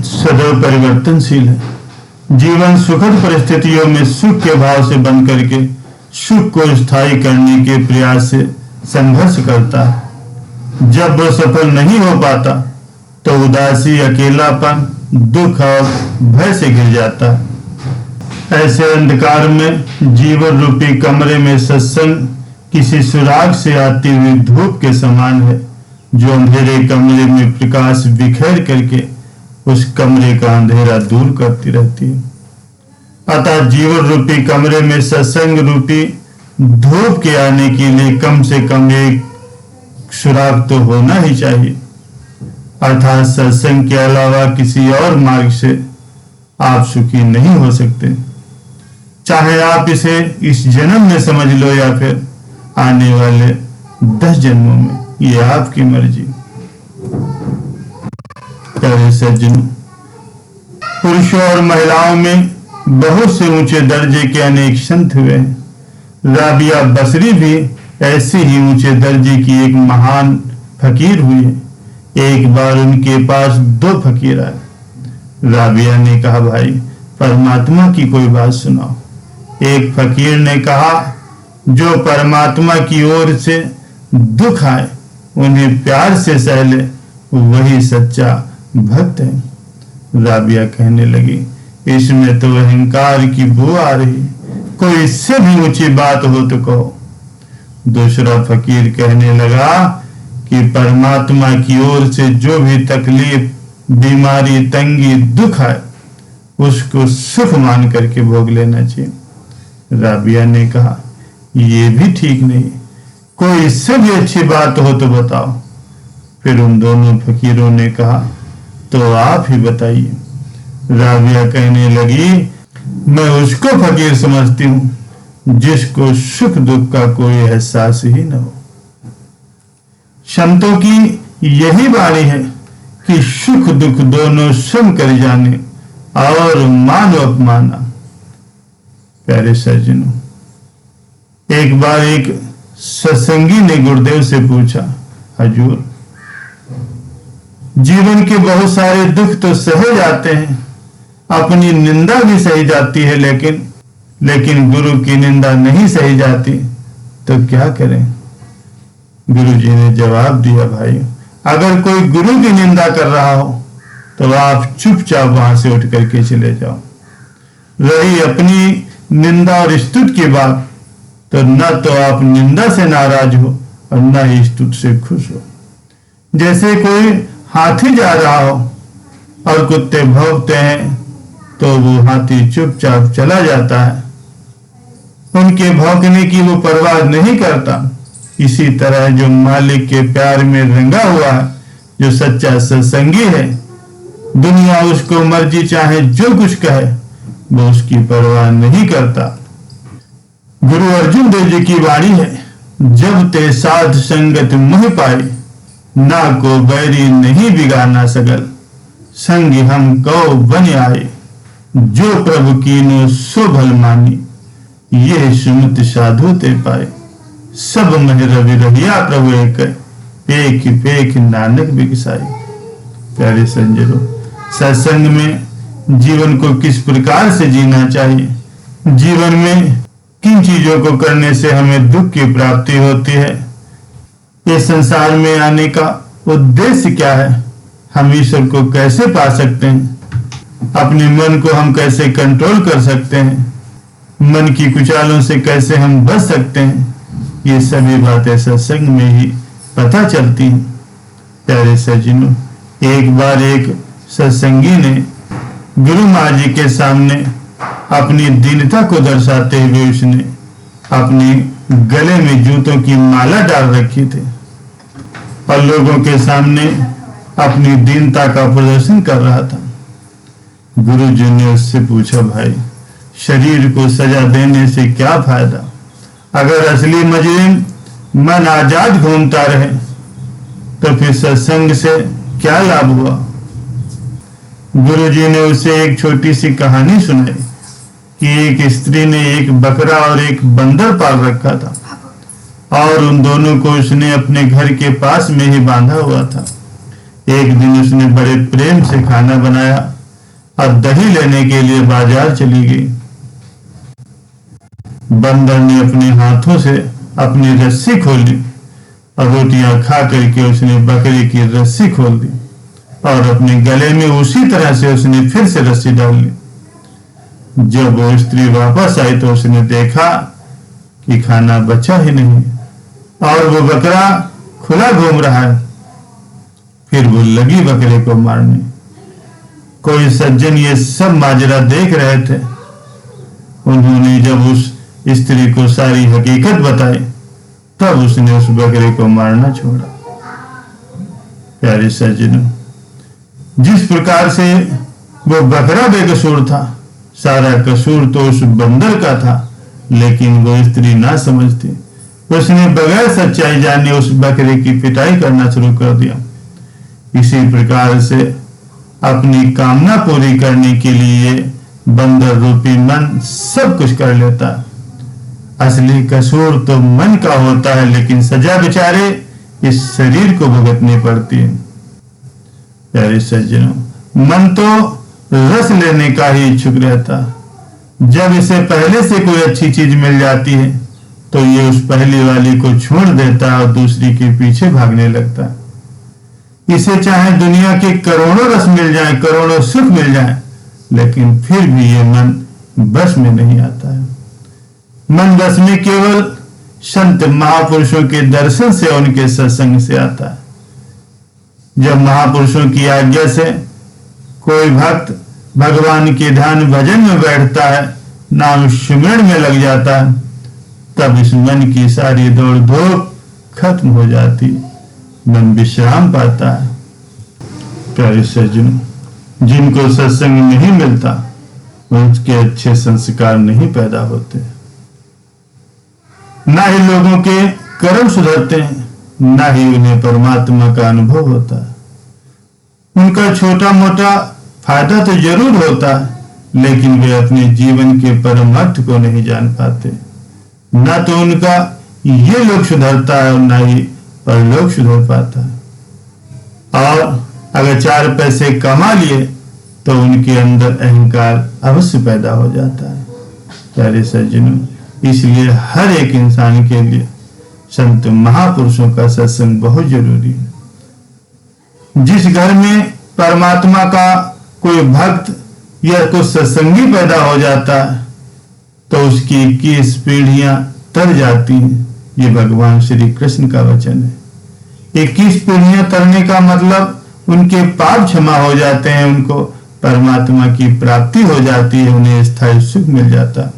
सदैव परिवर्तनशील है। जीवन सुखद परिस्थितियों में सुख के भाव से बन करके सुख को स्थायी करने के प्रयास से संघर्ष करता है। जब वह सफल नहीं हो पाता तो उदासी, अकेलापन, दुख और भय से घिर जाता है। ऐसे अंधकार में जीवन रूपी कमरे में सत्संग किसी सुराग से आती हुई धूप के समान है, जो अंधेरे कमरे में प्रकाश बिखेर करके उस कमरे का अंधेरा दूर करती रहती है। अतः जीवन रूपी कमरे में सत्संग रूपी धूप के आने के लिए कम से कम एक सुराग तो होना ही चाहिए। अर्थात सत्संग के अलावा किसी और मार्ग से आप सुखी नहीं हो सकते। चाहे आप इसे इस जन्म में समझ लो या फिर आने वाले 10 जन्मों में, ये आपकी मर्जी। प्यारे सज्जनों, पुरुषों और महिलाओं में बहुत से ऊंचे दर्जे के अनेक संत हुए हैं। राबिया बसरी भी ऐसे ही ऊंचे दर्जे की एक महान फकीर हुई है। एक बार उनके पास 2 फकीर आए। राबिया ने कहा, भाई परमात्मा की कोई बात सुनाओ। एक फकीर ने कहा, जो परमात्मा की ओर से दुख आए उन्हें प्यार से सह ले, वही सच्चा भक्त है। राबिया कहने लगी, इसमें तो अहंकार की बू आ रही, कोई इससे भी ऊंची बात हो तो कहो। दूसरा फकीर कहने लगा कि परमात्मा की ओर से जो भी तकलीफ, बीमारी, तंगी, दुख आए उसको सुख मान करके भोग लेना चाहिए। राबिया ने कहा, ये भी ठीक नहीं, कोई इससे भी अच्छी बात हो तो बताओ। फिर उन दोनों फकीरों ने कहा, तो आप ही बताइए। राबिया कहने लगी, मैं उसको फकीर समझती हूं जिसको सुख दुख का कोई एहसास ही न हो। संतों की यही वाणी है कि सुख दुख दोनों स्वयं कर जाने और मानो अपमाना। प्यारे सज्जनों, एक बार एक सत्संगी ने गुरुदेव से पूछा, हजूर, जीवन के बहुत सारे दुख तो सहे जाते हैं, अपनी निंदा भी सही जाती है, लेकिन गुरु की निंदा नहीं सही जाती, तो क्या करें? गुरु जी ने जवाब दिया, भाई अगर कोई गुरु की निंदा कर रहा हो तो आप चुपचाप वहां से उठ करके चले जाओ। रही अपनी निंदा और स्तुति की बात, तो न तो आप निंदा से नाराज हो और न ही स्तुति से खुश हो। जैसे कोई हाथी जा रहा हो और कुत्ते भौंकते हैं तो वो हाथी चुपचाप चला जाता है, उनके भौंकने की वो परवाह नहीं करता। इसी तरह जो मालिक के प्यार में रंगा हुआ है, जो सच्चा सत्संगी है, दुनिया उसको मर्जी चाहे जो कुछ कहे, वो उसकी परवाह नहीं करता। गुरु अर्जुन देव जी की वाणी है, जब ते साध संगत मोह पाए, ना को बैरी नहीं बिगाड़ना सगल, संग हम कौ बन आए, जो प्रभु कीनो सो भल मानी, ये सुमति साधु ते पाए, सब मह रवि रहिया प्रभु एक पेख नानक बिकसाई। प्यारे संजनों, सत्संग में जीवन को किस प्रकार से जीना चाहिए, जीवन में किन चीजों को करने से हमें दुख की प्राप्ति होती है, ये संसार में आने का उद्देश्य क्या है, हम ईश्वर को कैसे पा सकते हैं, अपने मन को हम कैसे कंट्रोल कर सकते हैं, मन की कुचालों से कैसे हम बच सकते हैं, ये सभी बातें सत्संग में ही पता चलती हैं। प्यारे सज्जनों, एक बार एक सत्संगी ने गुरु महाराज जी के सामने अपनी दीनता को दर्शाते हुए उसने अपने गले में जूतों की माला डाल रखी थी और लोगों के सामने अपनी दीनता का प्रदर्शन कर रहा था। गुरु जी ने उससे पूछा, भाई शरीर को सजा देने से क्या फायदा, अगर असली मजलिम मन आजाद घूमता रहे तो फिर सत्संग से क्या लाभ हुआ। गुरु जी ने उसे एक छोटी सी कहानी सुनाई कि एक स्त्री ने एक बकरा और एक बंदर पाल रखा था और उन दोनों को उसने अपने घर के पास में ही बांधा हुआ था। एक दिन उसने बड़े प्रेम से खाना बनाया और दही लेने के लिए बाजार चली गई। बंदर ने अपने हाथों से अपनी रस्सी खोली और रोटियां खा करके उसने बकरी की रस्सी खोल दी और अपने गले में उसी तरह से उसने फिर से रस्सी डाल ली। जब वो स्त्री वापस आई तो उसने देखा कि खाना बचा ही नहीं और वो बकरा खुला घूम रहा है। फिर वो लगी बकरे को मारने। कोई सज्जन ये सब माजरा देख रहे थे। उन्होंने जब उस स्त्री को सारी हकीकत बताई तब उसने उस बकरे को मारना छोड़ा। प्यारे सज्जनों, जिस प्रकार से वो बकरा बेकसूर था, सारा कसूर तो उस बंदर का था, लेकिन वो स्त्री ना समझती। उसने बगैर सच्चाई जाने उस बकरे की पिटाई करना शुरू कर दिया। इसी प्रकार से अपनी कामना पूरी करने के लिए बंदर रूपी मन सब कुछ कर लेता। असली कसूर तो मन का होता है, लेकिन सजा बेचारे इस शरीर को भुगतनी पड़ती है। प्यारे सज्जनों, मन तो रस लेने का ही इच्छुक रहता। जब इसे पहले से कोई अच्छी चीज मिल जाती है तो ये उस पहली वाली को छोड़ देता है और दूसरी के पीछे भागने लगता है। इसे चाहे दुनिया के करोड़ों रस मिल जाए, करोड़ों सुख मिल जाए, लेकिन फिर भी ये मन बस में नहीं आता है। मन बस में केवल संत महापुरुषों के दर्शन से, उनके सत्संग से आता है। जब महापुरुषों की आज्ञा से कोई भक्त भगवान के ध्यान भजन में बैठता है, नाम सुमिरन में लग जाता है, तब इस मन की सारी दौड़ धूप खत्म हो जाती, मन विश्राम पाता है। प्यारे सज्जनों, जिनको सत्संग नहीं मिलता उनके अच्छे संस्कार नहीं पैदा होते, ना ही लोगों के कर्म सुधरते हैं, ना ही उन्हें परमात्मा का अनुभव होता है। उनका छोटा मोटा फायदा तो जरूर होता है, लेकिन वे अपने जीवन के परम अर्थ को नहीं जान पाते। ना तो उनका ये लोक सुधरता है और ना ही परलोक सुधर पाता है। और अगर 4 पैसे कमा लिए तो उनके अंदर अहंकार अवश्य पैदा हो जाता है। प्यारे सज्जनों, इसलिए हर एक इंसान के लिए संत महापुरुषों का सत्संग बहुत जरूरी है। जिस घर में परमात्मा का कोई भक्त या कोई सत्संगी पैदा हो जाता है तो उसकी 21 पीढ़ियां तर जाती हैं। ये भगवान श्री कृष्ण का वचन है। 21 पीढ़ियां तरने का मतलब उनके पाप क्षमा हो जाते हैं, उनको परमात्मा की प्राप्ति हो जाती है, उन्हें स्थायी सुख मिल जाता है।